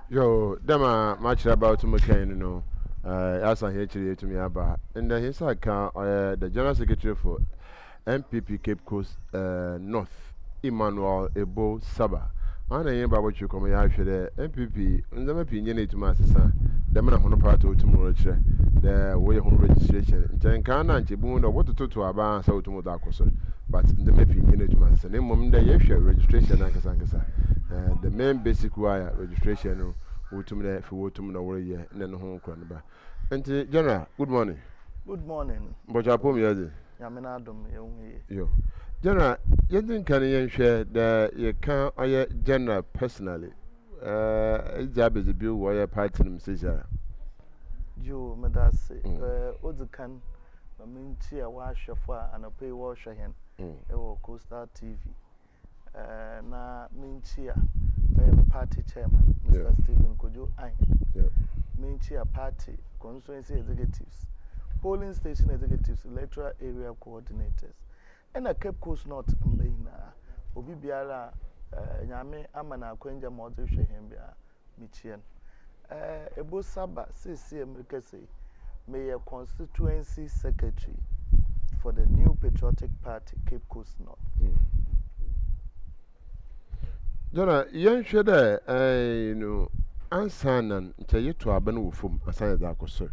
Yo, dema much about to McCain, as I hear to me about. And then his account, the General Secretary for MPP Cape Coast North, Emmanuel Ebo Saba. And I am about what you come here for the MPP, and the opinion to my sister, the man on the part of tomorrow, the way home registration. Jankana and Chibun, or what to talk to about so to Modacoso. But the opinion to my sister, name of the registration, the main basic wire registration. Utumne for Utumna warrior and then home cranba. And General, good morning. Good morning. But I put me as Yaminadum, yo. General, you think can you share that you can't or General personally? Job is a bill wire party in Mrs. You Medasi, Ozukan, Mintia Washafa and a pay washer hen, Coastal TV. Na Mintia. Party chairman, Mr. Stephen Kojo Ayn. Minchia party, constituency executives, polling station executives, electoral area coordinators, and a Cape Coast North Mbena, Obibiara, Yame Amana Quenja Motisha Hembia, Michian. Ebo Saba, CCM Ricasi, Mayor Constituency Secretary for the new Patriotic Party, Cape Coast North. Jonah, young shedder, answer and tell you to Aben with whom aside that sir.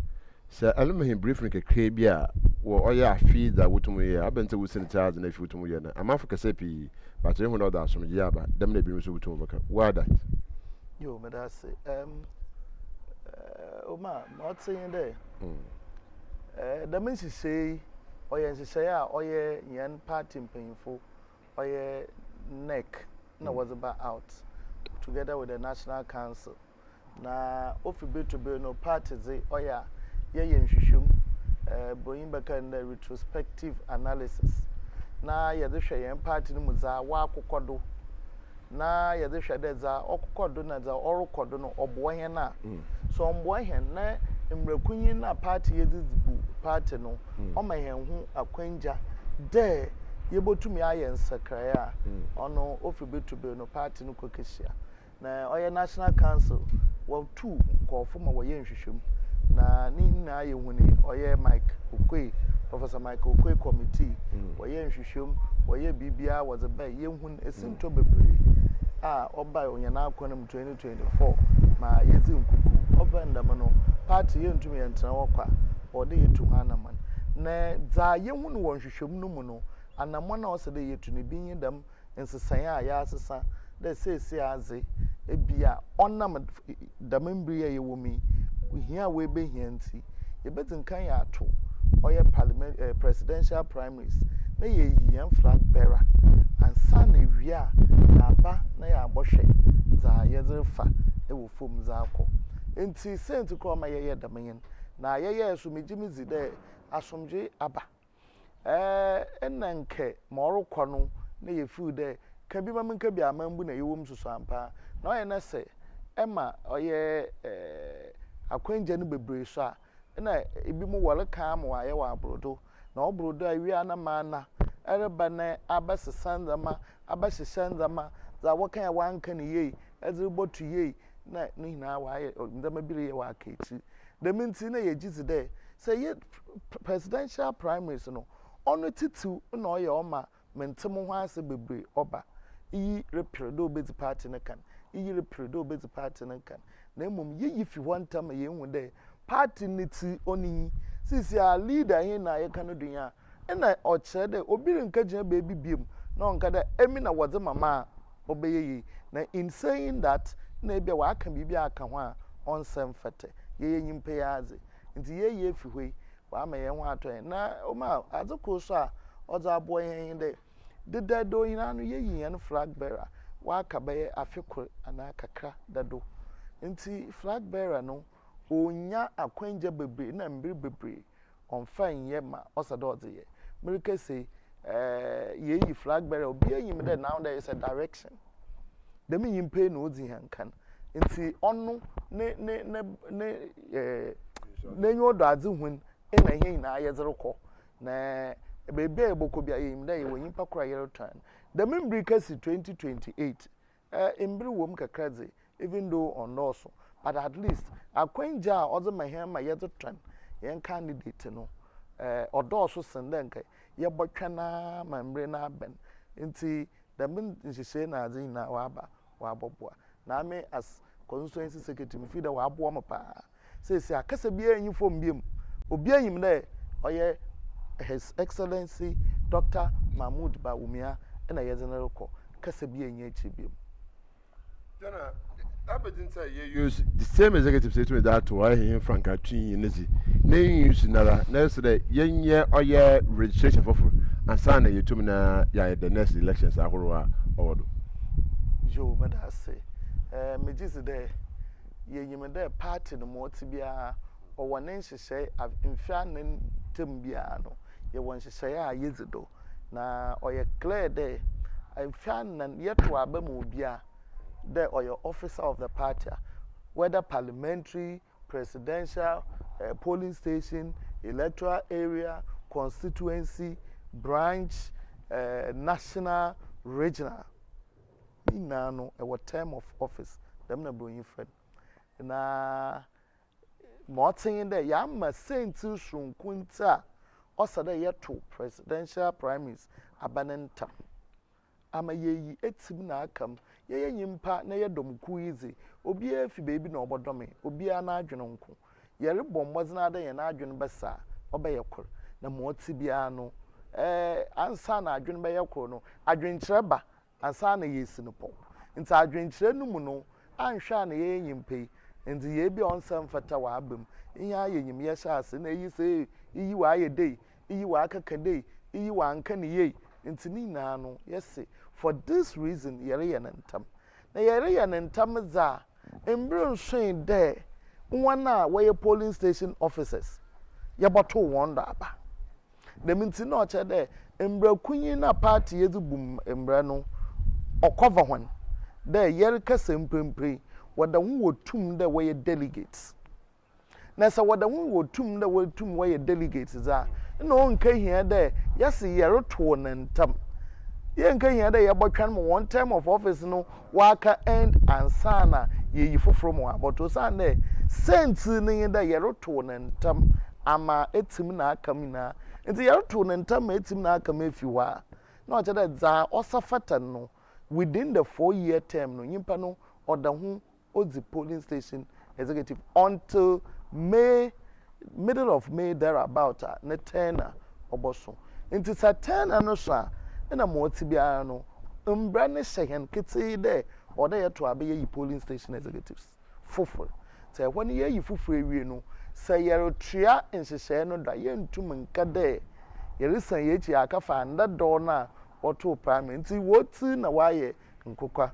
Sir, I let him briefly a crabia, or ya feed that would to me. I've been to within 1,000 if you to me. I'm Africa Sepi, but you know that's from Yaba, them may be resolved to overcome. Why that? You, Medasi, Omar, not saying there. The means you say, or yes, say, or ye, yan party painful, or ye neck. No was about out together with the National Council. Na ofi to be no parties oya ye nhwehwem boyin baka na retrospective analysis na ye de hwe yen party no muza wa akokodo na ye de hwe de za okokodo na za orokodo no obo hen na so ombo hen na mrakunyi na party ye dizibu party no o ma hen hu akwanja de yebotumi aye nsakraa ono ofi betube no party no kokeshia na oye National Council wo two ko foma wo ye nhwehwem na ni na aye huni oye Mike Okwe Professor Mike Okwe committee wo ye nhwehwem wo ye bibia wo ze ba ye hun esinto bebre oba onya na akonam 2024 ma yezi nkuku oba ndam no party ye ntumi ye ntena wokwa ode yetu hana man na za ye hun wo nhwehwem no mu no anamona osede yetu ne binyi dam ensesan a ya asesa de sesi aze ebia onam dammbri ya yewomi hia we be hia nti ye betinkan ya ato oye parliament presidential primaries na ye yiyan flag bearer ansa na ewia na aba na ya abohwe za ye zerfa ewo fom za akọ enti sent ko ma ye damen na ye so megimizi de asomje aba enanke moro kwano na ye fu de kabi mamanka bi amambu na yewom susu ampa na oye na se ema oye akwanja no bebre so a na ebi mu wole kan ma waye wa abrodo na obrodo awia na mana ereba na abasesanzama abashesanzama za wakan wanka ni ye ezebotu ye na hina waye ndama bire ye wa akachi de minti na ye gizi de say ye presidential primaries no ono titu na oye oma mentem ho ase bebre oba iyi repredo bezi party na kan iyi repredo bezi party na kan na emom ye yifi wantam ye hu de party niti oni sisi a leader hin na ye kan dunya na o chere de obiri nka gina be bibiem na onka de emi na wode mama obeyeye na in saying that na ebia wa aka bibia aka ho a onsem fete ye nyimpe yaze nti ye fi hoi wa ma ye ho ato na o ma azoko so a oza abo yen de dedo yin anu ye yin flag bearer wa aka be afekor ana kakra dedo nti flag bearer no onya akwanja bebre na mbiri bebre onfan ye ma osada odeye mirike say ye yi flag bearer obi yim de now there is a direction dem yin pay no odi hankan nti onu ne nyodo adze hun na hin na ayezereko na bebe eboko bia yim de ye wonyi pakora yero tan dem mbiri kasi 2028 imbiri wom kakradze even though on also but at least akwenja ozo mahema yezo tran yen candidate no odoso sendenke ye botwa na mambre na ben nti the min nhihye na adze na wa boboa na me as constituency secretary me feel wa aboa mo pa say akasa bia enyi fom biem obi anyim na oye His Excellency Dr. Mahmoud Bawumia na yeze na rekọ kasa bia enyi achi biem. Then I didn't say you use the same executive statement that to I hear Frank Atwin Nezi. Na use na say yenye oye registration for and sign you to me na ya the next elections ahoro odo. Jo meda say me just there yenyim there party no mo ti bia o wonen hyehyɛ mfia nen tem bia no ye won hyehyɛ a yezido na oye clear there mfia nan yeto aba mu bia there or your officer of the party, whether parliamentary, presidential, polling station, electoral area, constituency, branch, national, regional. Inano our term of office. Them na bring friend. Na Martin in there. Yama saying to Shunkunta. Also there yeto presidential primaries abanenta. Ama ye etim na akam ye nyimpa na ye dom ku izi obi afi beebi na obodome obi ana adwene nko ye rebɔ mmɔdzen ada ye na adwene besa obɛyɛ kor na moti bia no ansa na adwene bɛyɛ kor no adwenkyerɛ ba ansa na ye sinopo nti adwenkyerɛ no mu no anhwa na ye nyimpa yi nti ye bi onsam fata wa abam iya ye nyim ye hya ase na yi se yi wa ye dei yi wa akaka dei yi wa anka ne ye nti ni na no yesi for this reason yere ye nantam na yere ye nantam za embro nsen de wana we polling station officers ye boto won da ba dem nti na oche de embra kunyi na party yezubum embra no okover hon de yere kasempempre wada hu wotum de we delegates na sa wada hu wotum de wotum we delegates za na on ka hia de yesi yere to nantam yen kan here dey abotwan mo one term of office no waka end ansana ye yifoforo mo aboto san dey sent ni dey yeroto nentam ama etim na akam na nti yeroto nentam etim na akam efiwa na oche dey za osafata no within the 4-year term no nyimpa no odahu ozi polling station executive until May, middle of May thereabout na tenor oboso nti sa tenor no so na moti bia no mbra ne hyen kete de oda ye to abe ye polling station executives fofo say when ye yi fofo ewie no say ye rotua nhyehyɛ no da ye ntum nka de ye resan ye chi aka fa nda do na oto primary nti woti na waye nkokwa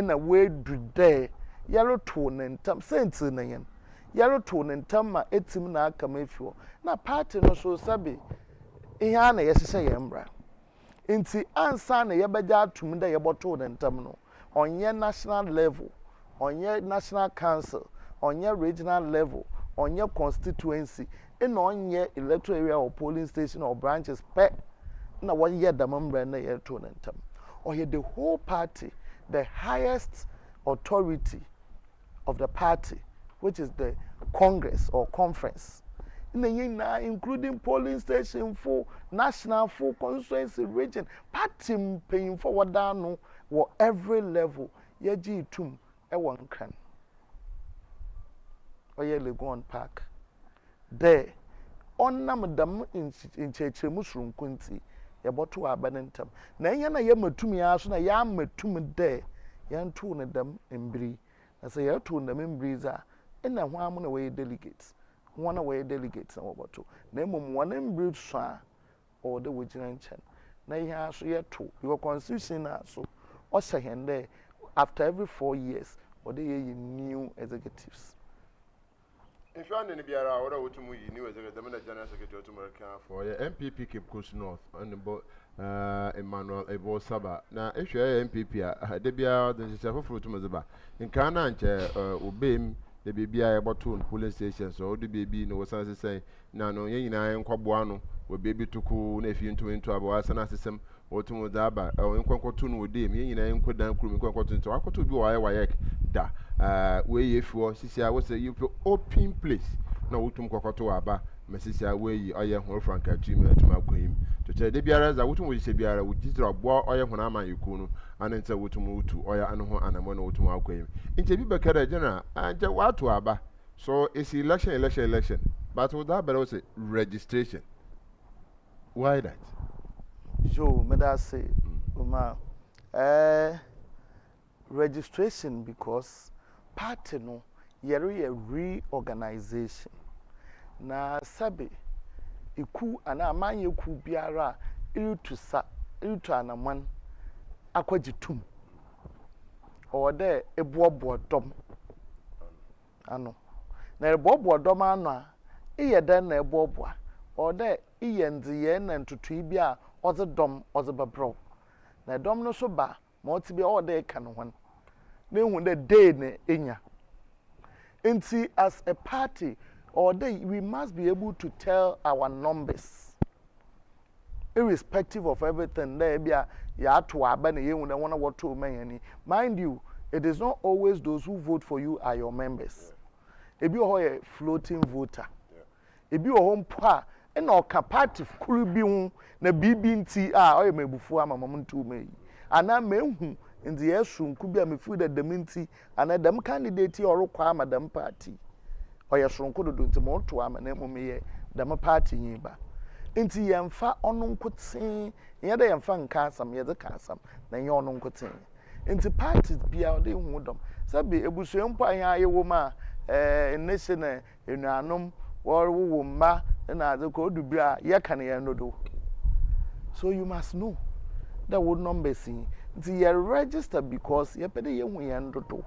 na we du de ye roto ne ntam senti na yen ye roto ne ntam ma etim na aka mafiwo na party no so sabe ihe na ye hyehyɛ ye mbra nti ansa na yebeja atum da yeboto de ntam no onye national level onye national council onye regional level onye constituency ina onye electoral area or polling station or branches pe na wonye damambra na yeto de ntam or the whole party the highest authority of the party which is the congress or conference including polling station for national for constituency region party paying for what down or every level yeji tum e won kan oye Legon Park there onnam dam in cheche musrum kunti ye boto abanentam na enya na ye matumi aso na ya matum there yan tu ne dam embiri na say ya tu ne membri za ina ho am na we delegates one away delegates na wabato na emom one mbrid so a or the wigina nchen na ihe aso yeto your constitution na so o hende after every 4 years or they new executives if you are in the biara or what mu yi new executive the general secretary to America for the MPP Cape Coast North and Emmanuel Ebo Saba na if you are MPP a de bia the chefo to Mazaba in kana nche obem the baby I bought two polling stations or the baby no was say na no yen nyina enkwabo ano we baby to ku na fi into abo asana system otumu daba nkwankoto no ode me nyina nkodan kuru me nkwankoto nto akoto bi waye da we yefuo sisia wo say you open place na wotum kwakoto aba mesisia we oye ho franka atumi akwanyim to che de biara za wotum wo hye biara wo gitira bo oye ho na man yiku no anense wotum wotu oya ano ho anamo na wotum akwanyim nche bi bekara general anje watu aba so it's election but with that but also registration. Why that? Joe, may I say, Oma, registration because party no, yeri a reorganization. Na sabi, iku ana amanye ku biara irutu anaman akwajitum. Or there ebobo dom. Ano. Na ebobo dom ano iye den na ebobo. Or there iye ndiye na ntutu ibia oze dom oze babro. Na dom no so ba ma otibi all day kan ho. Na ehun the day na enya. Nti as a party or day we must be able to tell our numbers. Irrespective of everything there be ya to aba na ehun na wona what to men. Mind you, it is not always those who vote for you are your members. Ebi o a floating voter. Ebi o ho mpa na oka party kuru bi hu na bibi nti a o mebufu ama mamuntu mai ana mehu ndi yesu nku bi a mefu da deminti ana dem candidate orukwa ama dem party o yesronko dodo nti mo to ama na mu meye dem party yin ba nti yemfa ono nkotin ye da yemfa nka asam ye de ka asam na ye ono nkotin nti parties bia o de hu dom sabi ebusu mpa yan ayewo ma nation enuanom wo mma na the code bra ye can ye no do. So you must know that would number see the register because ye pede ye hu ye ndodo.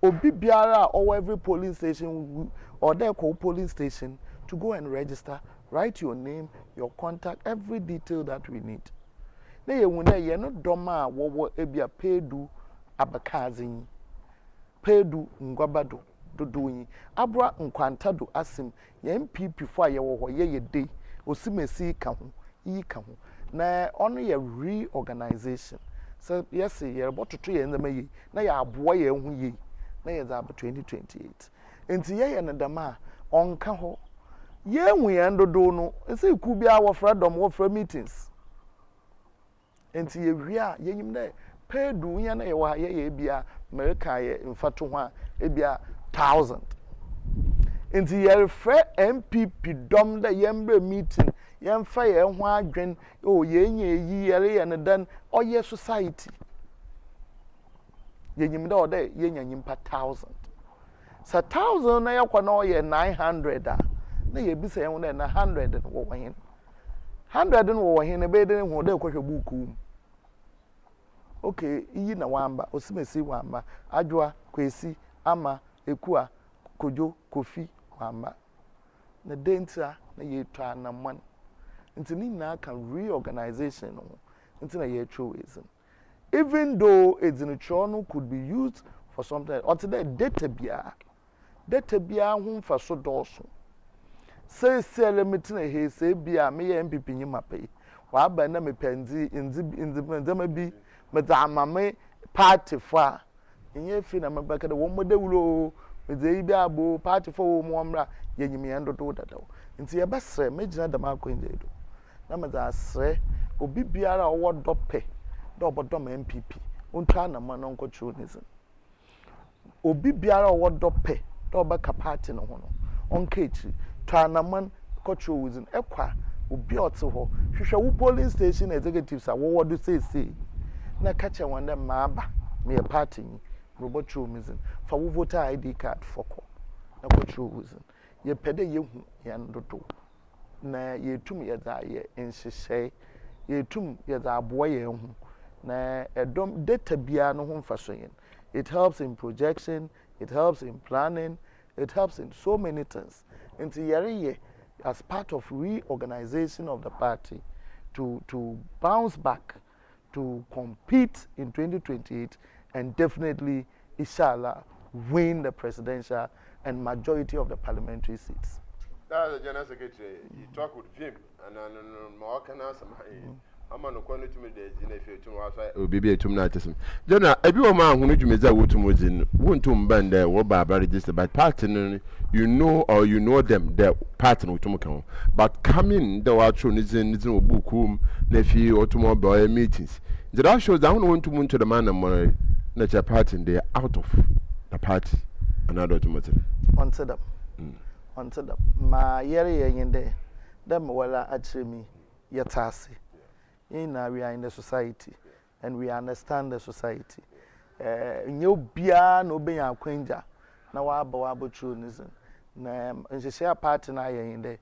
Obi biara or every polling station or there call polling station to go and register, write your name, your contact, every detail that we need. Na ye hu na ye no doma wo ebia pedu abakazin. Pedu ngwabado dodoyi abra nkwantado asim ye MPP fo aye wo ho ye dey osimesi ka ho yi ka ho na ono ye reorganization so yes ye bototo ye ndama yi na ye aboa ye hu yi na ye za 2028 enti ye ne dama onka ho ye hu ye ndodo no nse ku bia wo freedom wo fra meetings enti ye hia ye nyim na pedu nya na ye wa ye bia America ye mfato ho a ebia 1,000. Inti yelfre MPP dom da yembre meeting yemfa ye ho adwen o yenye yi yere ye ne dan oye society yenyim da ode yenya nyimpa 1,000 sa 1,000 na yakwa na oye 900 a na ye bisa ye ho na 100 wo wahin 100 no wo wahin be de ho da kwahwe buku okay iyi na wamba osimesi wamba adwoa kwesi ama ekua kojo kofi wamba na dentra na ye twa na man nti ni na kan reorganization no nti na ye true reason even though no could be used for something or today data bia ho mfa so doso say limit na he say bia me ye MPP nyima pay wa ba na me penzi inzi ma bi me da amame party fa nye fi na mabaka da wo modewuro meze bi abo party for wo mo mra yenyim ye ndodo dadaw nti ye besre megina da makwenje do na meza asre obi biara owo dope do obodom MPP ontwa na ma no nkochu nizin obi biara owo dope do obaka party no ho no onka echi twa na man kochu wizin ekwa obi ote ho hwehwe wo polling station executives a wo do say na kache wanda maaba me party ni robot chomizin fa wo voter ID card foko na ko chomizin ye pede ye hu ye ndodo na ye tum ye za ye nhyehyɛ ye tum ye za aboa ye hu na edom data bia no ho mfaso yen it helps in projection, it helps in planning, it helps in so many things nti ye as part of reorganization of the party to bounce back to compete in 2028 and definitely, inshallah, win the presidential and majority of the parliamentary seats. That's the General Secretary. You talk with him, and more can answer ama no kwano tumi de zi na fi tumi wasa obibi etum na atesem jena ebi wo ma hunu dwumeza wo tumi zin wontum bande wo ba register but party no you know or you know them the party no tumi kan but coming the wa tro ni zin obukum na fi otumo ba meetings that shows that wontum to the man na cha party they out of the party another automatic onto them onto them ma yere yende them wala achemi yatasi we are in the society and we understand the society nyo bia no be akwenja na wa aba trunism na nhyehyɛ party na yende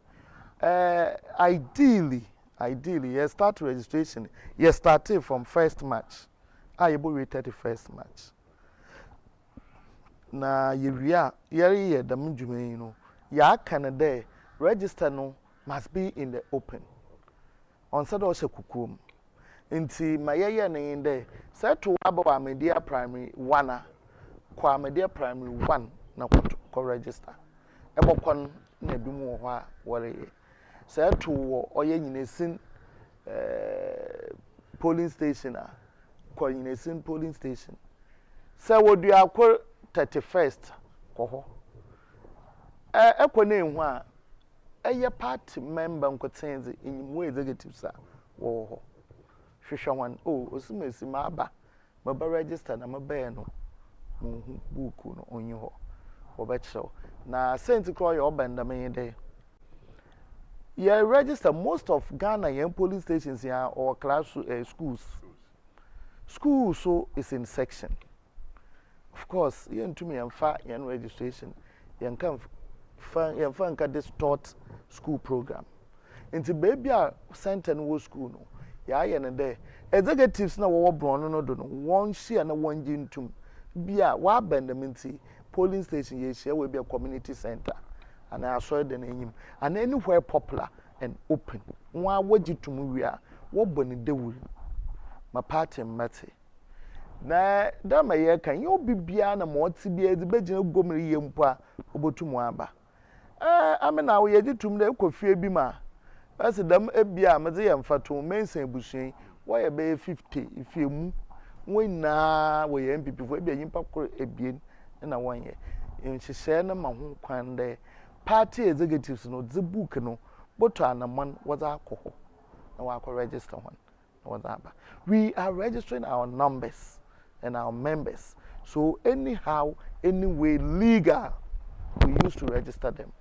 ideally you start registration you start from first March you be 31st March na yewia yere dam dwuma yi no ya Canada register no must be in the open on said also kukum nti mayeye ne inde say to aba media primary 1 kwa media primary 1 na ko register ebokon na bi mu ho a wore say to oye nyinesin polling station kwa nyinesin polling station say wodu akor 31st ko ho ekwo na ehu a eye party member nkotenze enyimwe executives a wo ho hwehwan osimesi ma register na mabe no mu book no onyi ho obecho na sent call your banda me dey you register most of Ghana yan police stations here or class schools so is in section of course yen to me yan registration yan kan fan ka distort school program into baby a center no school no ya ne there executives na wo bron no do no won share na won gintum bia wa bendamenti polling station ye share we be a community center and I saw the name and anywhere popular and open wa wagitum wi a wo boni dewul ma party mate na da ma ye kan yo bibia na mo ti bia di begina gomri ye mpo a obotum aba amena wo ye gitum na ekofie bi ma as dam ebia me ze yemfato mensan busuan wo ye be 50 ifiemu wona wo ye MPP fo ebia yimpa kor ebien na won ye nhyehyɛ na ma ho kwan de party executives no the book no boto anaman was alcohol na wa ko register one na was we are registering our numbers and our members so anyhow anyway legal we used to register them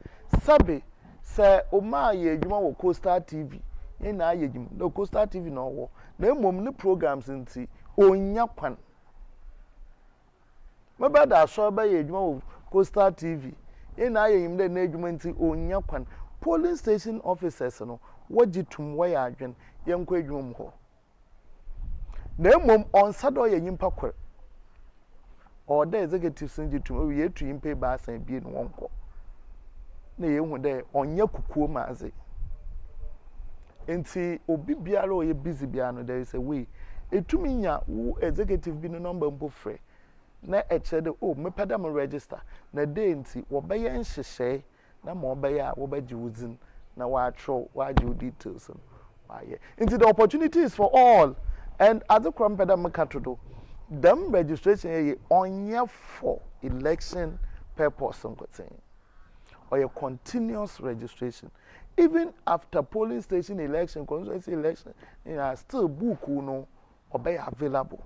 sabe say OMAR ye adwuma wo Coastal TV ye na ye adwuma no Coastal TV no wo na emom ne programs nti onya kwan mabada so ba ye adwuma wo Coastal TV ye na ye yimde na adwuma nti onya kwan polling station officers no wagitum wa ya adwen ye nkwa adwuma mu ho na emom onsado ye nyimpa kwar or the executives ngitum we ye tu yimpa ba san bi no wonko na ye hu de onye kukuo maaze enti obi biara o ye busy bia no there is a way etumi nya wo executive bi no number mpo frɛ na eche de mepeda mo register na day enti wo be ye nhyehyɛ na mo be ya wo be jiwuzin na wa atro wa jiw details no wa ye enti the opportunity is for all and other peda mo katodo them registration ye onye for election purpose nkoten or a continuous registration even after polling station election constituency election still book no obey available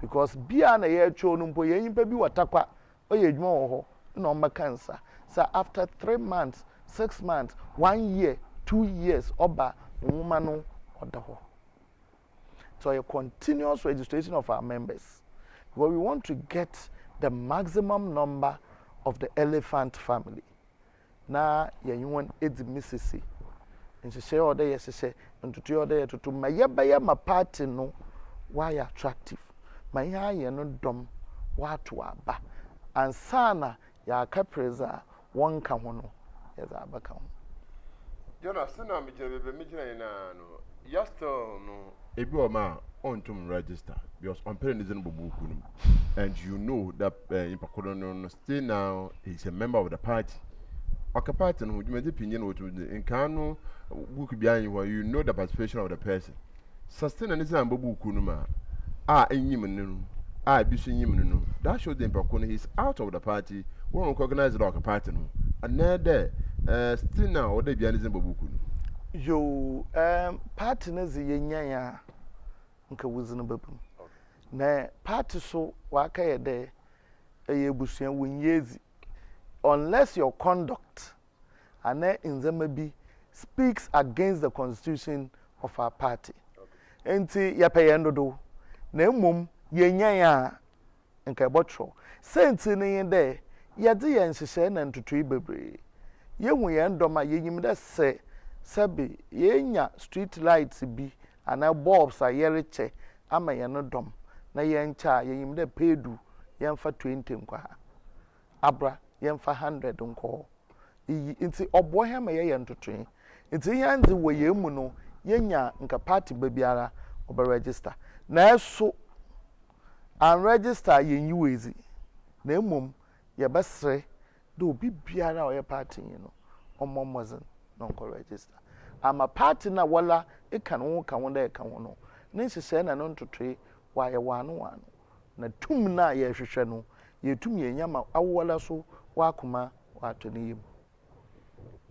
because bia na ye twa no mpo ye yimpa bi watakwa oye adwuma wo ho na o cancer so after 3 months 6 months 1 year 2 years oba nwuma no odaho so a continuous registration of our members because we want to get the maximum number of the elephant family na yanyuan edi misisi nhyehyɛ ɔda yɛ hyehyɛ ntutu ɔda yɛ tutu ma yɛbɛyɛ ma party no why attractive ma yɛ no dom wato aba ansana ya ka preza wonka ho no yɛ za aba ka ho Jonas na me jebe me gina ina no yesterday no ebi o ma ontum register because on parent is in buku no and you know that Impakodo no still now he's a member of the party. Party no you may opinion what in can no book behind you you know the participation of the person sustain and is ambu kunuma. Enyim bisu nyim no. That shows the impakon he's out of the party. Won't recognize the party no. And there still now or the bianism babuku. Yo partners yenya ya nka wuzina babum. Na party so waka ye de ebusuan wonyezi unless your conduct and nzema bi speaks against the constitution of our party. Enti ya peyendo na mmom yenya ya nka botro senti ne yende yade ye nhyehyɛ na ntotoyi bebre yehu ye ndoma yenyim de se sabi yenya street lights bi ana bulbs a yereche ama ye no dom na yencha yenyim de pedu yemfa 20 nkwa abra yemfa 100 nko nti obo he ma ye ntotoyi nti yanze wo ye mu no yenya nka party babiara oba register na eso and register yenyi wezi na emom ye besre do obi biara o ye party yin no omomozen no ko register ama party na wala e kan wo kan wo da e kan wo no ne nhyehyɛ na no ntotwe wa ye wano na tum na ye hwehwɛ no ye tum ye nyama awwala so wa akoma wa to ne yim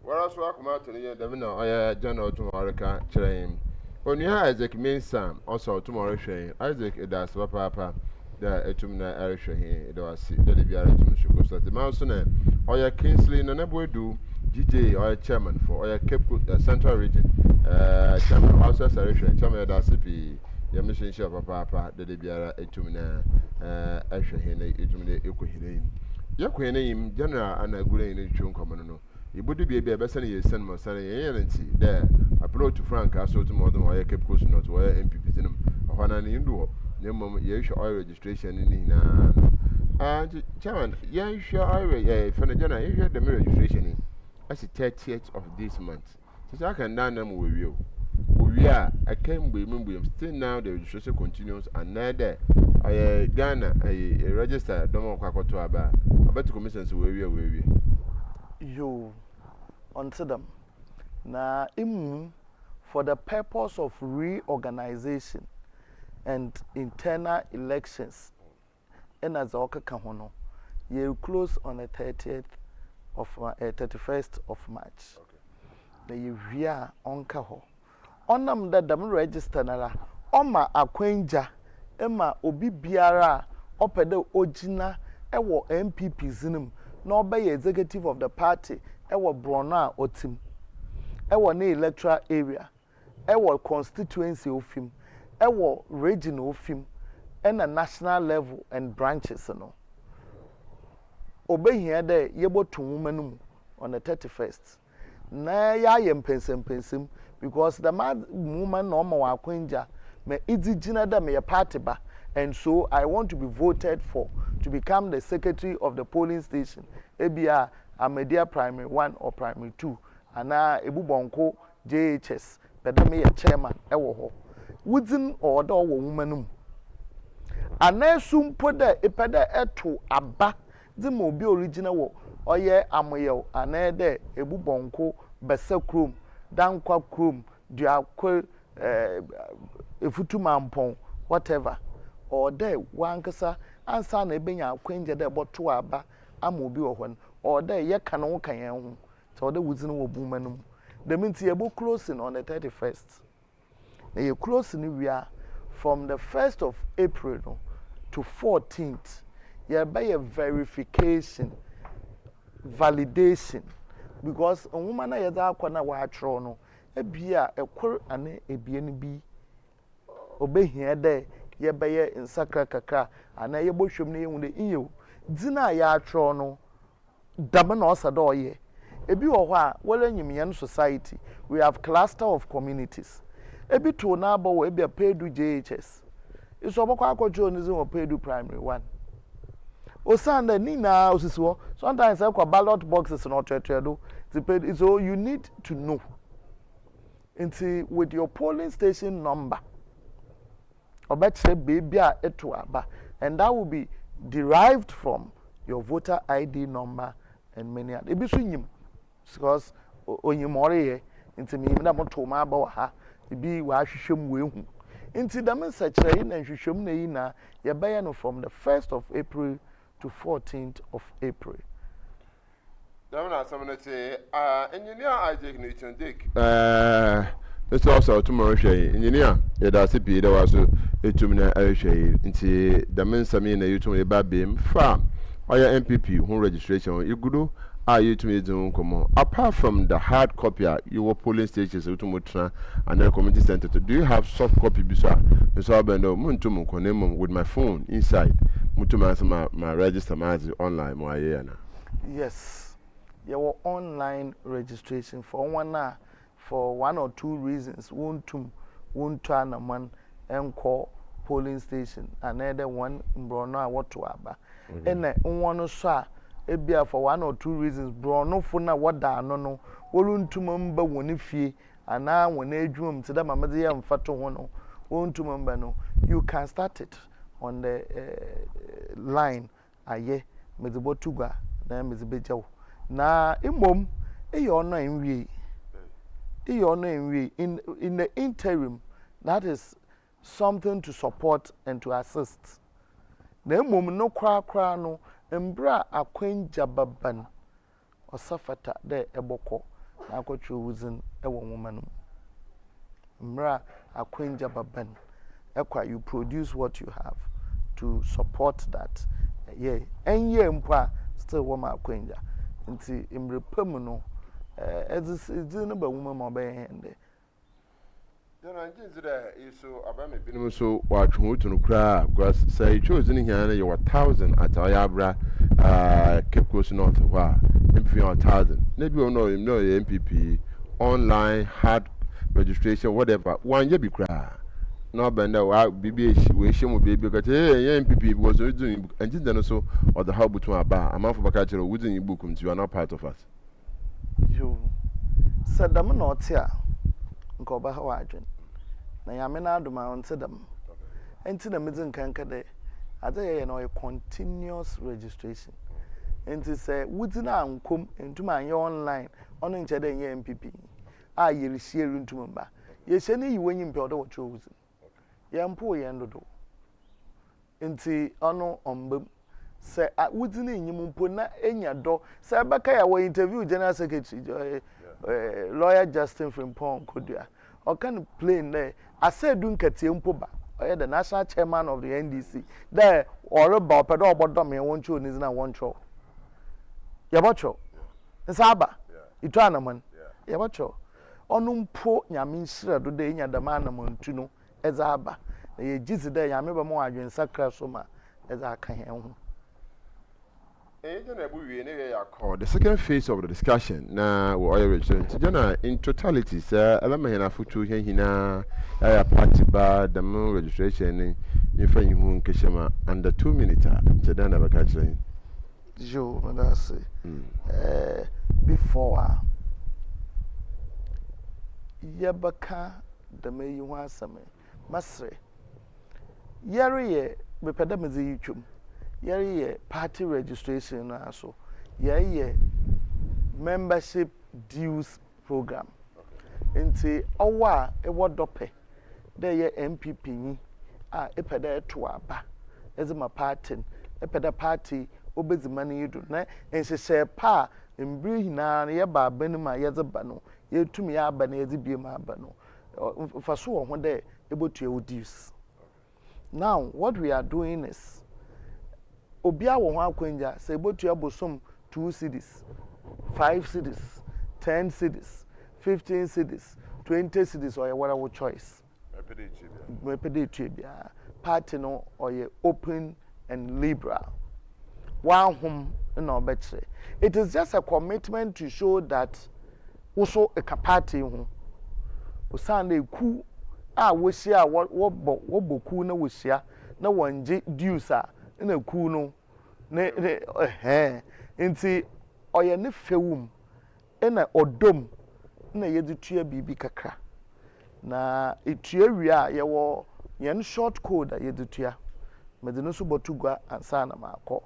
wara so akoma to ne yim da na oya jana otumoreka kyerɛn onua Isaac Mensam also otumorehwɛ Isaac edas papa da etum na erehwɛ he da wasi da biara etum shuko so the man so na oya Kingsley na nabodu GJ oya chairman for oya Cape Central Region chairman also erehwɛ chairman da CP ya mission shop papa da biara etum na erehwɛ he na etum na ekohire yakɔ ne yim general anagure ne twon komono no ibudu bia bia besa ne yesen mo sare yen nti da approach to Frank aso to modern oya Cape Coast not oya MPP tinum ohana ne ndu ne mom ye hwe oil registration ni na chairman ye hwe oil ye fene jana ye hwe the registration ni as 30th of this month so I can down them we are I came we still now the registration continues and there Ghana a register don't kwakoto aba about commissions we yo onto them na for the purpose of reorganization and internal elections and as okaka hono you close on the 30th of 31st of March the year onka ho onam da dam register nara oma akwenja ema obi biara opede ogina ewo MPP zinim na obey executive of the party ewo brono a otim ewo na electoral area ewo constituency ofim ewo region ofim and a national level and branches no obey here there yebo to woman on the 31st na ya yem pensem because the woman no ma akwenja me idigina da me party ba and so I want to be voted for to become the secretary of the polling station ebia Amedia primary 1 or primary 2 ana ebubonko JHS beda me chairman ewo ho within order wo womanum ana sumpo da epeda eto aba di mo bi original wo oye amoyew ana de ebubonko besa krom dankwa krom duakwe efutumampon whatever or there wankasa ansa na ebenya akwenje de boto aba ama obi wo hon or there ye kan wo kan yan hu so there within wo bumanum the means ye bo closing on the 31st na ye closing we are from the 1st of April no, to 14th ye by a verification validation because a woman na ye da akwa wa atro no ebia ekor ane ebie ni bi obehia de ye beye insakra kakra ana ye bohwem na ye hu de iyew dina ya atro no dam na osada oye ebi wo ho a wala nyimyen society we have cluster of communities ebi to na abo wo ebi pedu JHS iso bokwa akwojo onizin wo pedu primary 1 osanda ni na osisiwo sometimes e kwa ballot boxes no twetwedo so you need to know into with your polling station number obetche baby a eto aba and that will be derived from your voter ID number and many other ebi so nyim because onyimore ye into me na moto ma aba wa ha ebi wa hwehwem we hu Inti da men sachira yi na hwehwem na yi na ye bɛyɛ no from the 1st of April to 14th of April. Damna samnete engineer Isaac Newton Dick it's also tomorrow shay engineer ya da sipi da waso etum na ahwehwe nti da men sami na yutum e ba bem fa oya MPP who registration igudo yutum edun komo apart from the hard copy your polling stations utum and the community center do you have soft copy bisa so abendo muntum konem with my phone inside mutum asema my register mazi online mo aye na. Yes, your online registration for for 1 or 2 reasons won't turn a man and call polling station another one brono what to aba and one so ebia for 1 or 2 reasons brono for na what da no won't mumba woni fie ana wona adwum to da mamade ya mfato ho no won't mumba no you can start it on the line aye mezibo tugwa na mezibejawo na imom eyo no enwie in the interim that is something to support and to assist na imom no kra no embra akwenja baban osafata de eboko na akotwe wuzin ewo nwoma no embra akwenja baban ekwa you produce what you have to support that yeah enye mpa still woma akwenja nti imrepam no no ba wuma ma ba hende Then that so abame binum so watchu to no kra because say chose in here you 1000 at Ayabra Cape Coast North wa MPP 1000 maybe you know MPP online hard registration whatever one year be kra no benda wa bibi we shemu bibi because MPP was doing and then so or the how between aba amount for bakachero within your book you are not part of us you said them not here nko ba ha adwen na ya me na adoma onte dem enti na medin kanka de ade ye no continuous registration enti say within ankom entuma anye online ono nche de nye MPP a ye rehie runtum mba ye hye ne yiwanyi mpe odo wo choose ye mpo ye ndodo enti ono ombam say within enyim mpo na enya do say baka ya wo interview general secretary lawyer Justin Frimpong Kodua or can plane there I said dun katie mpoba or the national chairman of the NDC there or about pedo bodom me won cho nizina won cho yabacho nsaba itwana man yabacho onumpo nyame nsira do de nya dama na mantu no eza aba na ye gizi de nyame ba mo adwen sakra so ma eza aka hen ho. The second phase of the discussion now we are registered in totality sir alamahina futu hina ya party bar the registration in fanyi hu nkeshema under 2 minutes chedana bakachire jo that's before yabaka the me hu asame masre yare ye bepeda mezi yitwum yare party registration na so yare membership dues program nti owa ewo dope de ye MPP ni a epeda eto aba ezema party epeda party obezima na yidu na enhyehyɛ pa mbiri hina ye ba abanim a yeze ba no yetumi ya aba na yeze bie ma aba no faso wo ho de ebotu e dues. Now what we are doing is obia wo ho akwanja say botu abosom 2 cedis 5 cedis 10 cedis 15 cedis 20 cedis or whatever choice mepede bia party no or open and liberal one home no betre. It is just a commitment to show that also a party ho usande ku a wo hia wo boku na wo hia na wonje dues a na ku no ne nti oye ne fewum na odom na yedi tua bibi kakra na etua wi a ye wo yen short code a yedi tua medino so botugwa ansa na makọ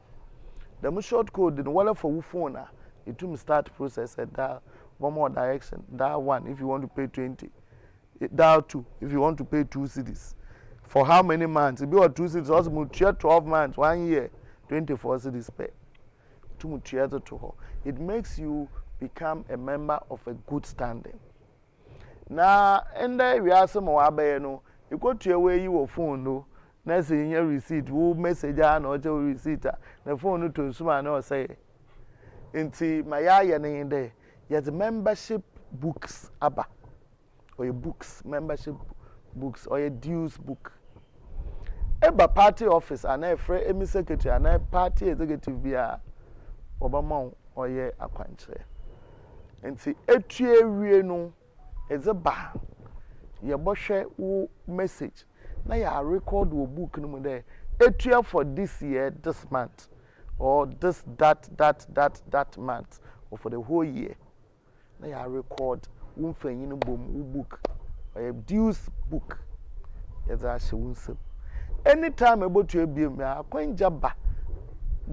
the short code no wala for phone a etum start process at that one more direction that one if you want to pay 20 dial 2 if you want to pay 2 cedis for how many months? It be or 2 cities, also mutual 12 months, 1 year, 24 cities pay. To mutual to her. It makes you become a member of a good standing. Now, and there we are some more no. You go to your way you phone no. Next in your receipt, who message and or receipt. The phone to someone no say. Inti my aya in there. Yes, membership books aba. Or your books, membership books or your dues book. Eba party office and a free secretary and a party executive bia Obama or ye akwanche. Nti etue wie no eze ba ye bohwe wo message na ya record wo book no mu there etue for this year this month or this that month or for the whole year na ya record wo mfanyi no bom wo book or your dues book ye za hye wo nsem anytime ebotu ebiem ya akwanja ba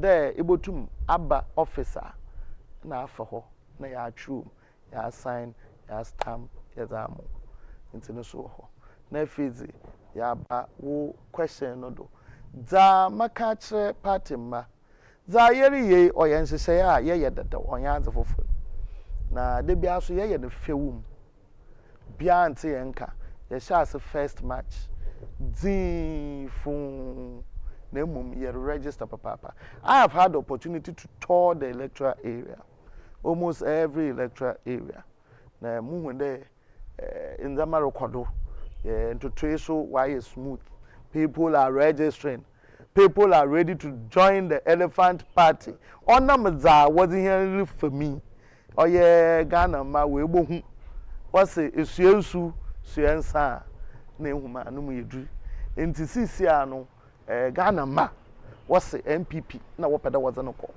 there ebotum aba officer na afa ho na ya true ya sign ya stamp ya zamo intino so ho na fizi ya ba wo question no do za maka kire party ma za yeri ye oyenhyehyɛ a ye dada onyanze fofo na de bia so ye no fewum bia ante yenka ye sha first match fun na mum ye register papa. I have had the opportunity to tour the electoral area, almost every electoral area. Na mu de in the Marokodo, to trace so why is smooth. People are registering. People are ready to join the Elephant Party. Onamaza wasn't here for me. Oh yeah, Ghana ma we bohu. What's it? Suyensu, suyensa. Ne huma anu mu yedru. Enti sisi ano Ghana ma what's MPP na wopeda wazano ko.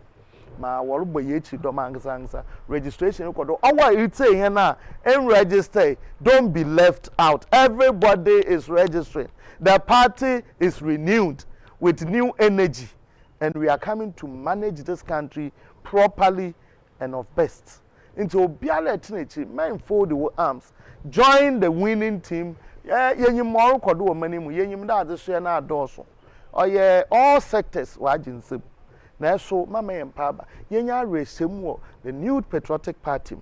Ma worubo yechi do mangsa registration ko do owa ite here na en register, don't be left out. Everybody is registering. The party is renewed with new energy and we are coming to manage this country properly and of best. Into obiala tinichi men fold the arms, join the winning team. Yenyi more kodo wo manimu yenyi da adehwe na adoso. Oye all sectors wajinsem. Na so mama yempaba yenya resem wo the new patriotic party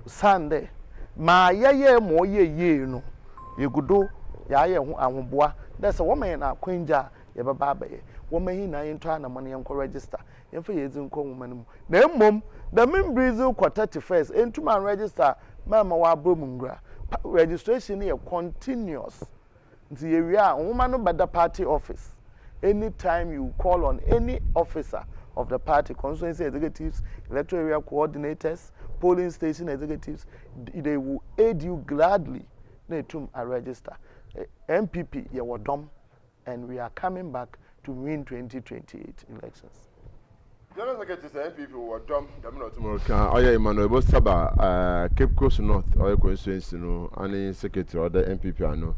Sunday ma yeye mo ye no yegudo ya ye ho ahoboa that's a woman na kwanja ye baba baye woman hi na yento ana mo ne register yemfa yezi nko woman na mmom the members ko 31st entuma register mama wa abromungra registration is continuous. Nti ye a woman no bada party office. Anytime you call on any officer of the party, constituency executives, electoral area coordinators, polling station executives, they will aid you gladly. They too are register. MPP ye wadom, and we are coming back to win 2028 elections. General Secretary say people were dumb. Tomorrow can EMMANUEL SARBAH Cape Coast North or Constituency no any secretary or the MPP no.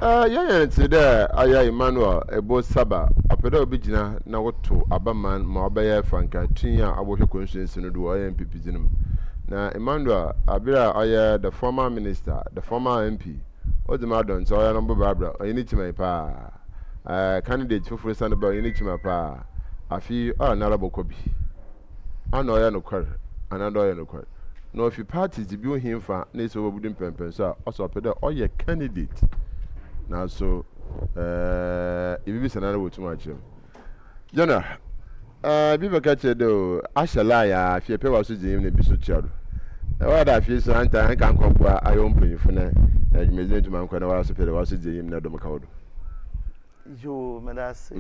Yeah say there EMMANUEL SARBAH apeda obigina na woto abaman ma obeye franka tinya abohwe constituency no do MPP zinum. Na EMMANUEL abira the former minister, the former MP. Odimadon so oya number Barbara oyini chima pa. Candidate for Sandaba oyini chima pa. Afi narabokobi ana oya no kware anado oya no kware no if parties di bi him fa na so obudin pempen so also pede oya candidate na so ibibi sanara wotum achim jona bi baka chedo ashala ya afi pe waso jim ne bi so chiado wa da afi so anta kan kwampa ayo mpanyifo na adwumezi ntuma nkwa na waso pede waso jim na do makawodo yo medase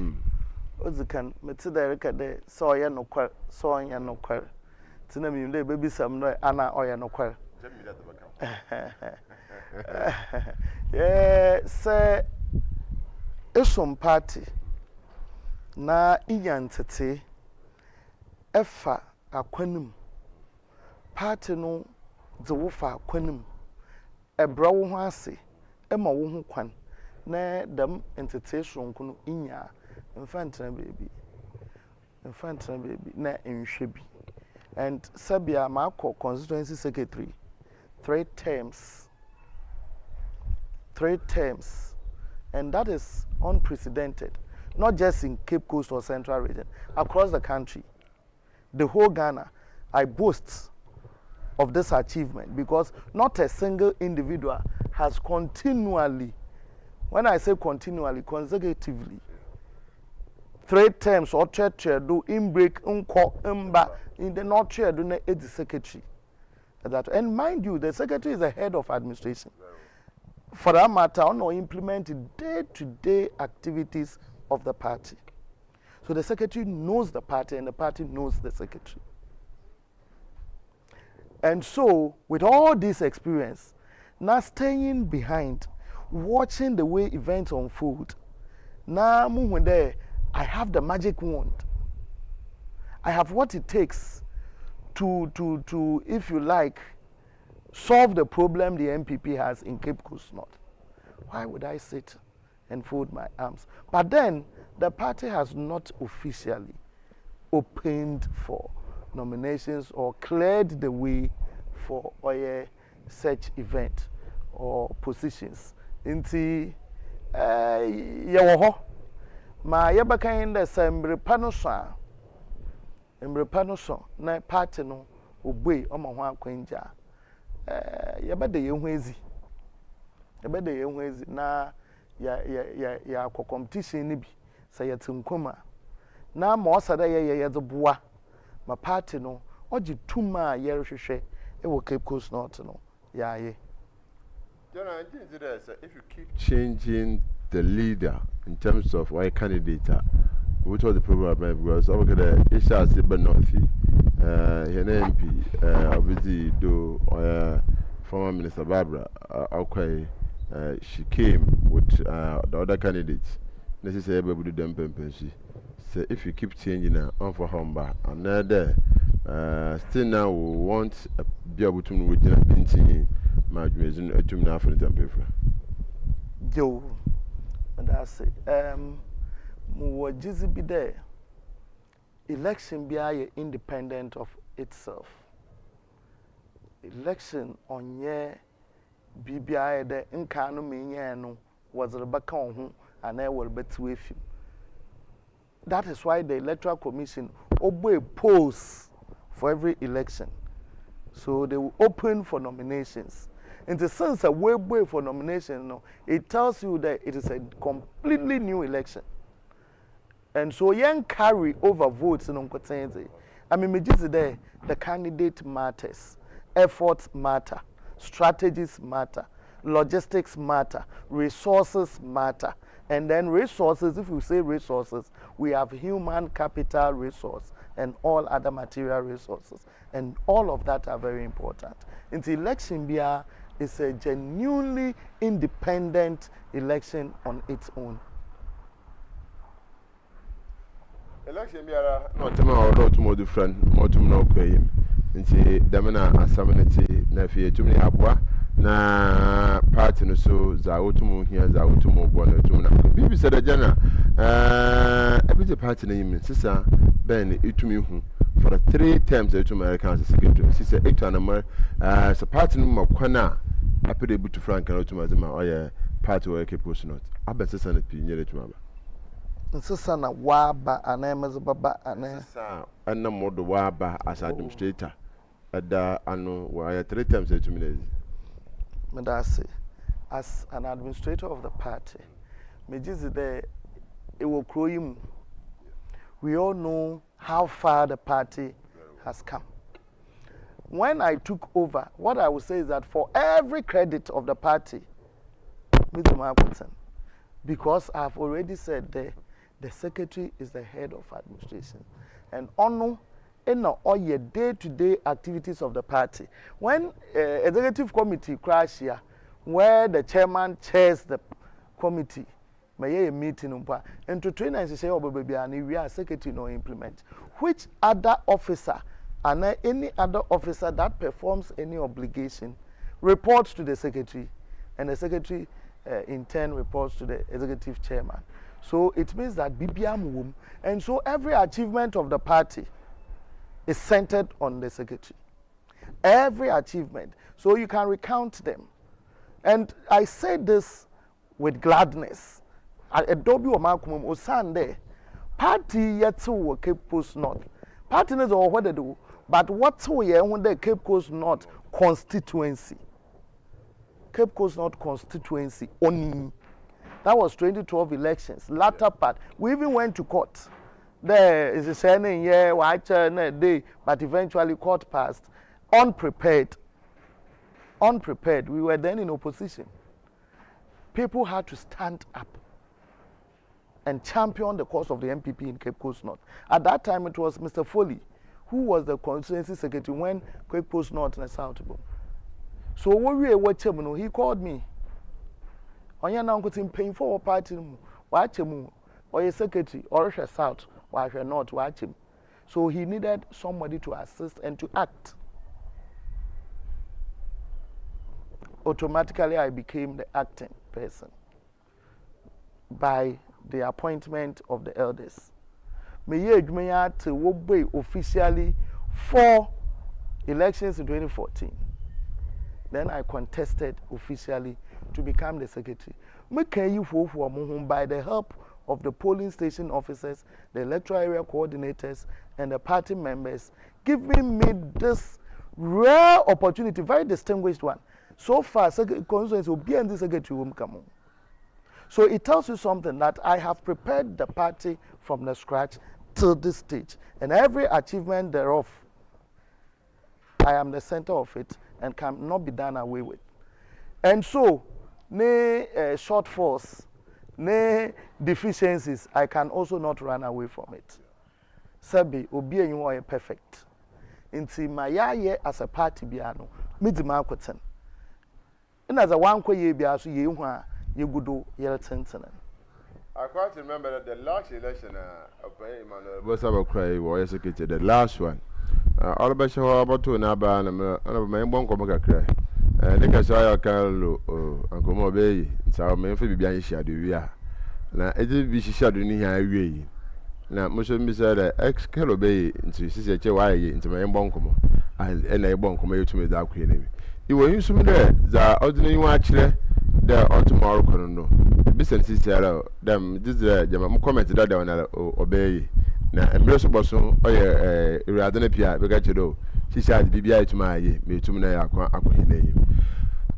Ozikan metida rekade so ye no kwar so ye no kwar tina mi nde baby sam no ana oye no kwar se esom party na inyantete efa akwanim party no de wo fa akwanim ebra wo ho ase ema wo ho kwan na dam entete sonko no inya infantry baby na nhwebi and sabia mako constituency secretary 3 terms And that is unprecedented, not just in Cape Coast or Central Region, across the country. The whole Ghana, I boast of this achievement because not a single individual has continually, when I say continually, consecutively, 3 terms or do in break, imba, in the not chair, do not the secretary. And mind you, the secretary is the head of administration. For that matter, or implement day-to-day activities of the party. So the secretary knows the party and the party knows the secretary. And so, with all this experience, now staying behind, watching the way events unfold, now moving there, I have the magic wand. I have what it takes to if you like, solve the problem the MPP has in Cape Coast North. Why would I sit and fold my arms? But then, the party has not officially opened for nominations or cleared the way for such event or positions. Inti yewo ma yebaka in the sembre panosa na party no obey o ma ho akwanja yebede yehu ezi na ya competition ni bi say yetinkoma na ma osada ye boa ma party no oji tuma ye rehwehwe e wo Cape Coast North no ye General, I think that if you keep changing the leader in terms of why candidate, which was the problem because over there, Isha Sibanothi, MP, obviously, do former Minister Barbara, okay, she came with the other candidates. Necessarily, able to do them. So if you keep changing now, on for Humba, another, still now we want to be able to move with painting. My dream is to me for the temperature. Joe, and I say, more just be there. Election be independent of itself. Election on ye BBI the incano me no was the back on whom and I will bet with him. That is why the Electoral Commission obey polls for every election. So they will open for nominations. In the sense that way for nomination, no, it tells you that it is a completely new election. And so young carry over votes in Onkotenze. I mean, just there, the candidate matters, efforts matter, strategies matter, logistics matter, resources matter. And then resources, if we say resources, we have human capital resource and all other material resources. And all of that are very important. In the election, is a genuinely independent election on its own. Election biara not tema or to more different more to no pay him. Nti damana asamanity na fie tumni abwa na party no so za otumu hia za otumu bo na otumu na bibi said jana every party na yim sisa ben itumi hu for 3 terms to American secretary sisa 8 and so party no makwana apede butu frank na otumu azema oye party wo Cape Coast North abesesa na pinyere tumaba Sisa na waba anayemeza baba ane sisa anna modo waba as administrator ada anu wa 3 terms to minutes Medasi as an administrator of the party mejizi there it will grow him. We all know how far the party has come. When I took over, what I would say is that for every credit of the party, because I've already said the secretary is the head of administration. And ono in all your day-to-day activities of the party. When executive committee crash here, where the chairman chairs the committee, may a meeting and to train and say, oh, baby, and we are secretary no implement. Which other officer and any other officer that performs any obligation reports to the secretary, and the secretary in turn reports to the executive chairman. So it means that BBM womb, and so every achievement of the party is centered on the secretary. Every achievement. So you can recount them. And I say this with gladness. A dobi o makumum o Sunday. Party yet to Cape Coast North. Party is all what they do, but what's when the Cape Coast North constituency. Cape Coast North constituency only. That was 2012 elections. Latter part, we even went to court. There is a saying, yeah, watch day, but eventually court passed. Unprepared. Unprepared. We were then in opposition. People had to stand up and champion the cause of the MPP in Cape Coast North. At that time, it was Mr. Foley, who was the constituency secretary when Cape Coast North and South. So when we were watching, he called me. On your now paying for a party, watch him, or a secretary, or a South, or a North, watch him. So he needed somebody to assist and to act. Automatically, I became the acting person by the appointment of the elders. Me to officially 4 elections in 2014. Then I contested officially to become the secretary. By the help of the polling station officers, the electoral area coordinators, and the party members, giving me this rare opportunity, very distinguished one. So far, constituency will be in this secretary will come on. So it tells you something that I have prepared the party from the scratch till this stage, and every achievement thereof, I am the center of it and cannot be done away with. And so, ne shortfalls, ne deficiencies, I can also not run away from it. Sabi, obi enyu oye perfect. Inti mayaye as a party biano, midi makoten. And as a one ye biasu ye hwa ye gudo ye tenten. I quite remember that the last election EMMANUEL was about cry or executed the last one. All about show about to naba and my bon come cry. Nick I saw your Carlo Uncle Mobay, so my baby behind shadow. Now it did be shadow in here. Now, most of me said ex Carlo Bay into Sister Why into my boncomo and a boncomo to me that queen. You were used to me there, the ordinary watch there, or tomorrow. Business is them this comment that one obey. Now, and Bruce Bosson, oh, yeah, rather than Pia, because you know, she said, BBI to my me to me.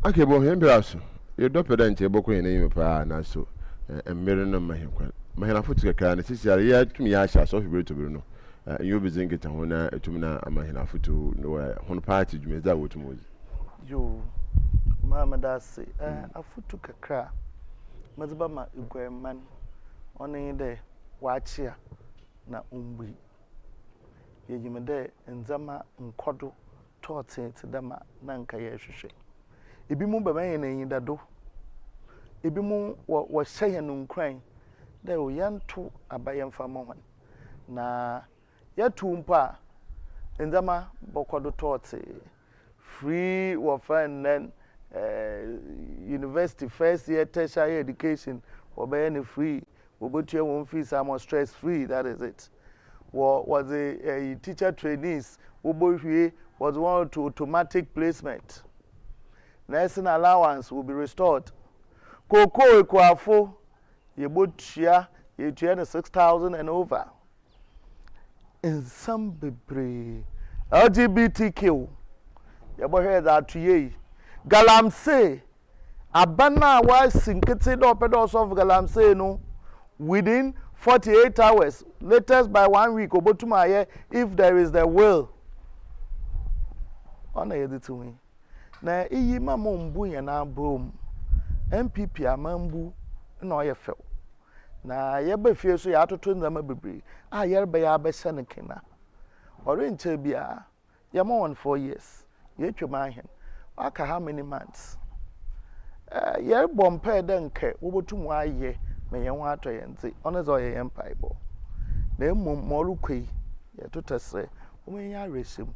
Okay, well, him, Brasso, you're doped a book in name of our so, and mirror my him. My hand foot to a can, this year, yet to me, I shall so be to Bruno. You'll be thinking to me, and my hand foot to know one party, you may that would move. You, Mamma, that's say, a foot took a cra. Mazabama, you man, only day, watch here. Na umbi yejimede nzama nkodo tote dama na nka ye hwehwe ebi mu baba ye na yidado ebi mu wo hye no nkran da o yanto abaye mfa mo na yatu mpa nzama bokodo tote free wo fan then university first year tertiary education obaye free. Obotua won fees are more stress free, that is it. Was a teacher trainees obohwie was one to automatic placement. Nursing allowance will be restored. Koko ekwafo ye botua ye 6,000 and over. In some bebre LGBTQ ye bohwe that to ye galamsey abana wa sinkete do pedos of galamsey no within 48 hours, latest by 1 week, obotumaye if there is the will. Ona yedi to me. Na iyi mama mbu ya na brom. MPP amambu na oye fel. Na yeba fie so ya atoto ndama bebre. Yerba ya abehye ne kena. Ore nche bia ya ma 4 years. Ye twema ahen. Aka how many months? Ye bompa de nke obotumu aye. Me yen ato yente onezo ye empire bo na emmom morukwe ye totese o me nya resem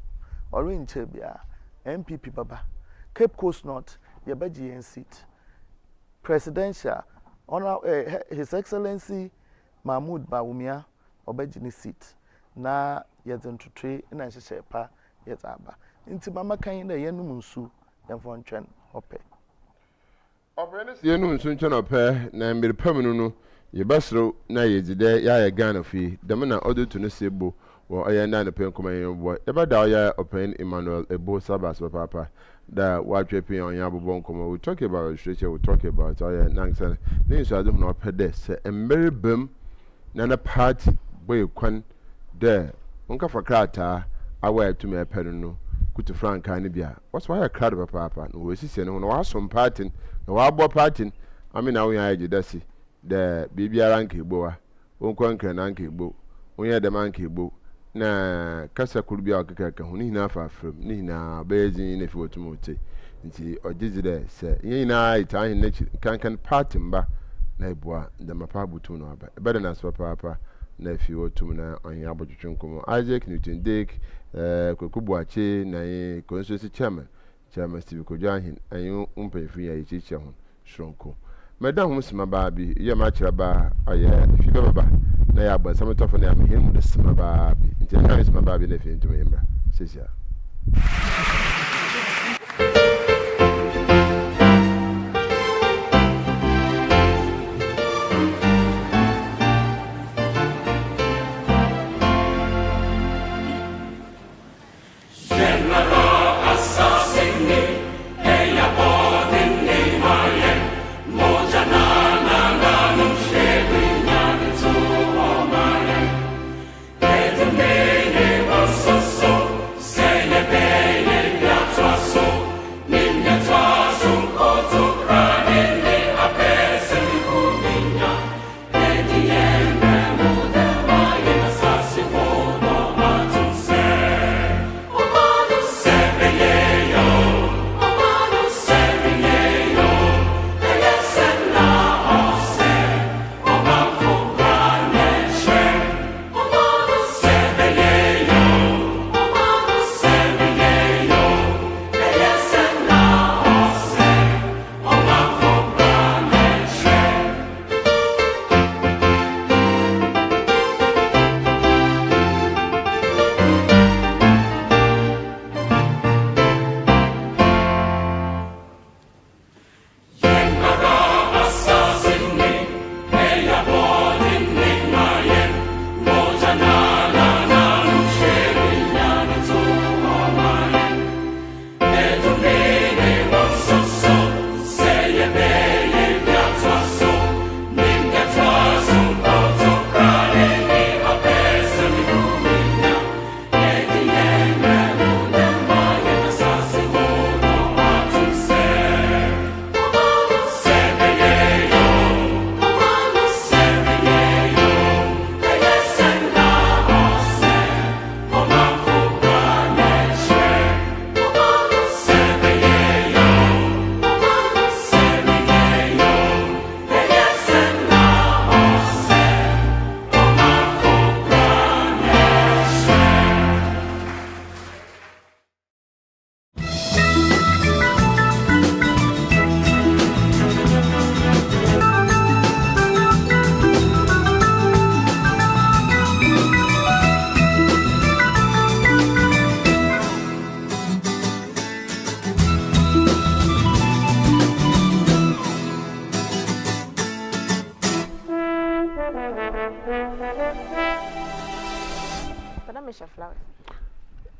ore nche bia MPP baba Cape Coast North ye baji yen seat presidential honor his excellency Mahmoud Bawumia obaji ni seat na ye zentutwe na hyehyɛ pa ye zaba nti mama kan na ye num nsu ye fontwen ope Openness, you know, soon to pair, name be the permanent. Ye basro na ye dide ya Ghana fi dem na odo to no sebo wo oye na pen koma ye bo e ba da ya open Emmanuel ebo sabas papa da wa twepi on ya bobon koma we talk about structure we talk about oye nansen ne so adu na opede se embere bam na na party boy kwan de onka fa krata awa to me pen no kutu franka ne bia what's why crowd papa no we sisi ne no wa som party no wa bo party amina we ya jidasi the bibiara nke igbo a onkwa nke na nke igbo onye de man nke igbo na kasa kurubia okeka hu ni na afa afram ni na beji na fi otumote nti ogizide se yin na ita hin na kankan party mba na ibua de mapa butu no aba ebe na so papa na fi otum na onye abotwetwe nkomo Isaac Newton Dick kokubuache na Constituency chairman Steve Kojahin ayu umpefi ya ichiche ho shronko Madam Musima Babi, ye matcha ba, aye, if you baba, na ya ba, some tough on him, the Sima Babi, until now is my baby nephew to remember, says ya.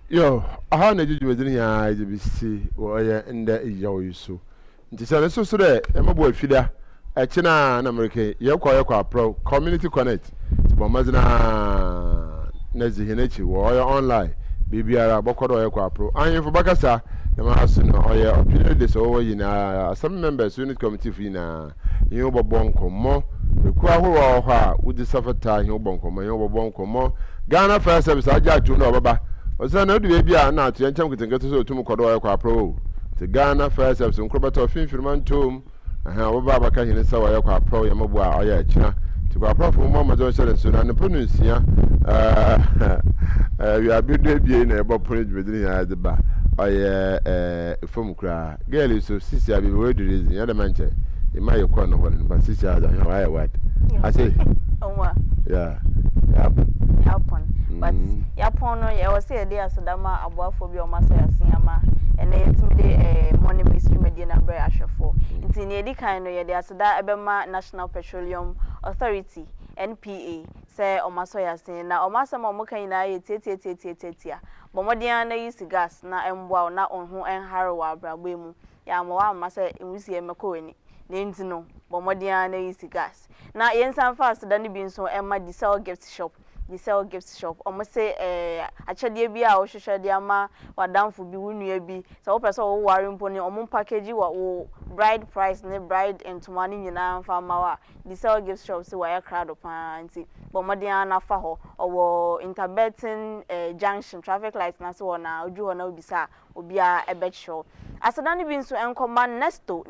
Yo, aha na juju wedini ya JBC wo ye nda iyawo yuso. Nti se so so de emabo afida e china na America ye kwa pro community connect. Bo mazina na zihinechi wo ye online bibiara bokodo ye kwa pro. Anyin fo bakasa na maso no ye opinion de so wo yina some members unit committee fi na yin obobon komo eku ahoro ho a wudi safata yin obobon komo yin obobon komo Ghana Fire Service aja atu no baba Osa na du bia na atu yanchem kitingeto so otum kodo ya kwa pro te Ghana Fire Service nkrobato finfirman tom aha wo baba ka hine sa wa kwa pro ya mabu a oya achina te kwa pro fo mo majo shere so na neponu nsia we abidu bia na ebo pone dwedini ya de ba oya fom kra girl so sisi abi we do reason ya de manche e ma ye kwa no ho ba sisi ada ya wa what I say yeah Yapon but yapon no ye was say dey asodama aboafo bi o maso yasiama and yetimi money ministry media na bra ahwefo nti ne edi kan no ye de aseda ebema National Petroleum Authority NPA say omaso yasin na omasa ma omukan na ye tietia bomodian na use gas na emboa na onhu enhare wa abragba mu ya mo wa ma say enwusi emeko ani ne nti no bomodian na use gas na yensan fast da ne bi nso emma diesel gift shop omo say achede bi a wo hwehwede ama wadamfo bi wunua bi so wo pese wo ware mpo ne omo package wo bride price ne bride entoma ne nyina mfa ma wa diesel gift shop so wa crowd pa nti bomodian na fa ho owo interbetin junction traffic light na so na oju ho na obisa obia ebet show asada ne bi nso enkoma Nesto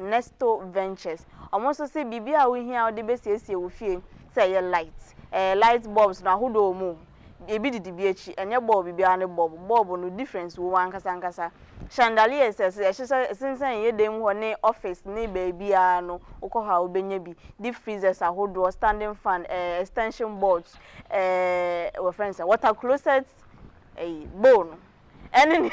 Ventures omo so say bibia wo hia wo de besiesie wo fie say ye light bulbs na hodo mu ebi didi bi echi enye bulb bibia ne bulb no difference wo ankasa chandelier sinsen ye dem ho ne office ne bia no ukoha obenya bi deep freezers ahodo standing fan extension boards our friends water closets bone ene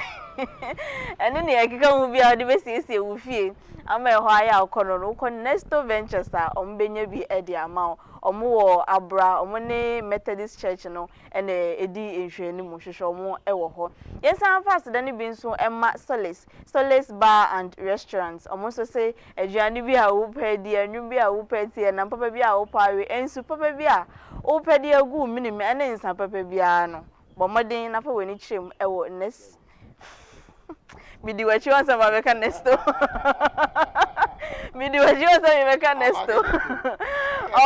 ekeka mu bia de besiesie wo fie ama eho aya akono no uko Nesto Ventures ombenya bi edi ama omo wo abra omo ne Methodist Church no ene edi ehwani mu hwehwe omo ewo ho yensan fast da ne bi nso emma Solace Bar and Restaurants omo so say aduane bi a wo pedi anwu bi a wo pedi na papa bi a wo pawe ensu papa bi a wo pedi agu minim ene nsa papa bi a no bomodin na fa weni chirem ewo nes Midi wachi wansa mabeka Nesto. Midi wachi wansa mabeka Nesto.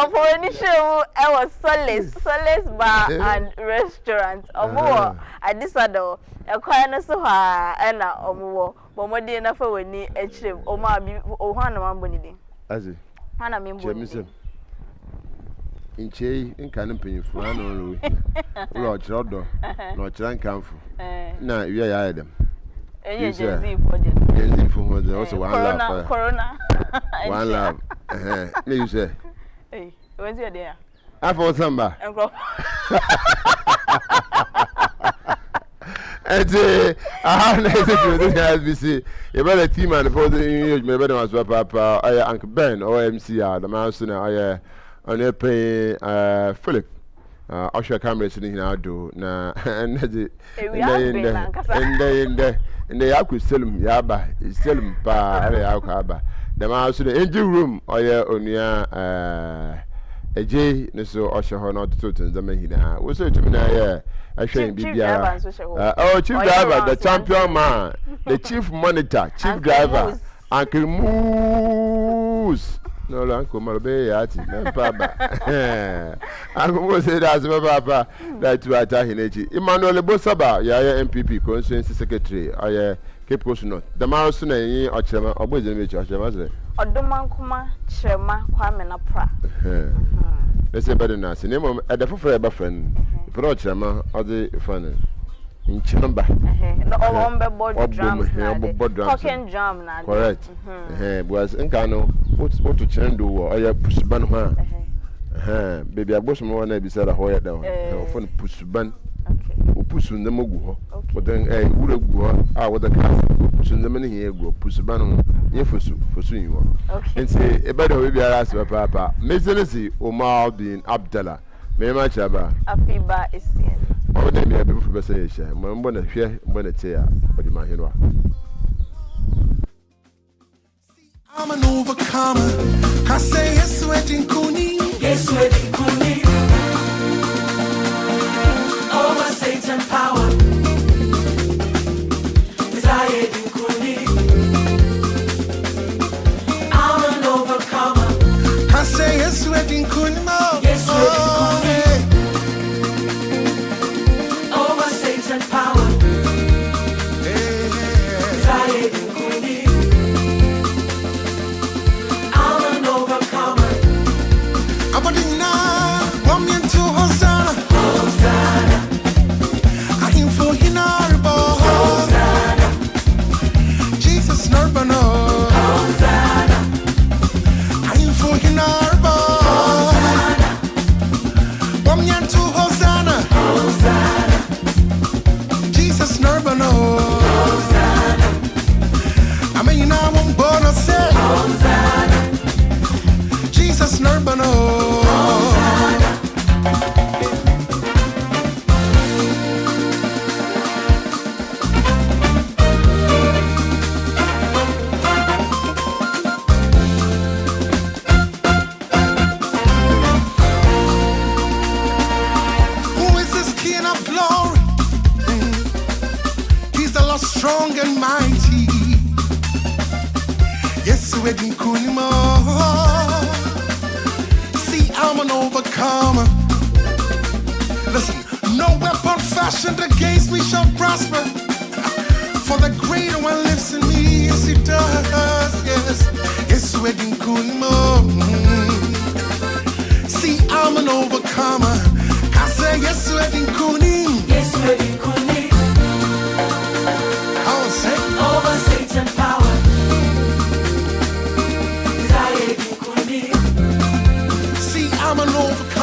Opo ni show I was Solace Bar and Restaurant. Omo adisado ekwa na so ha na omo bomodi na fa weni echirem oma bi ohwana mambo ni din. Azi. Hana membo. Chemise. Inchei nkane mpanyimfo ana onwe. Ulo chirodo. No chirankamfo. Na wiya ya edem. Yes, Gen for also one love. Corona. One love. You say. Hey, when's your day? I for samba. And I have SBC. You better team and for the maybe was Papa, Uncle Ben, OMCR, the mouse now, on your pay Philip. Osha camera sitting now do na and they aku selum yaba selum pa ere akaba the mouse the engine room oya onua eje ne so osha ho na to nzama hina wo so tumi na ya ahwe bibia chief driver the champion man the chief monitor chief driver Uncle Moose. No, Uncle Malbe Yati, no, Papa. Uncle said, as Papa, that you are Tahinechi. Emmanuel Bosaba, Yaya MPP, Constituency Secretary, I Cape Coast North. The mouse or Chema, or Boys or Chema. Or Domankuma, Chema, Kwame Napra. Let's say better than us. Name at the forever friend, Pro Chema, or the friend. In Chamba. No, board drums. Talking drum now. Correct. Was Encano, what to change do or I push ban. Baby, I was more than beside a hoya down. Often push ban. Who push in the Mogu. But then a would go out with the car. Pushing the money here go push ban on ye for soon you are. And say a better way be asked by Papa. Mr. OMAR bin ABDULLAH. May much about Afiba is seen. Oh, they may be professor. My mother here, when it's here, but you might hear. I'm an overcomer. I say yes, sweating Kuni. Yes, sweating Kuni. Over Satan power. Desire in Kuni. I'm an overcomer. I say yes, sweating Kuni. Yes, sweating Kuni. Over Satan power. Desire in Kuni. I'm an overcomer. I'm a dinner. Woman to Hosanna. Hosanna. strong and mighty. Yes, we're in Kunimo. See, I'm an overcomer. Listen, no weapon fashioned against me shall prosper. For the greater one lives in me, yes it does, yes. Yes, we're in Kunimo. See, I'm an overcomer. I say, yes, we're in Kunim. Yes, we're in Kunim. I will say, Over Satan power. Zion in Kunim. see, I'm an overcomer.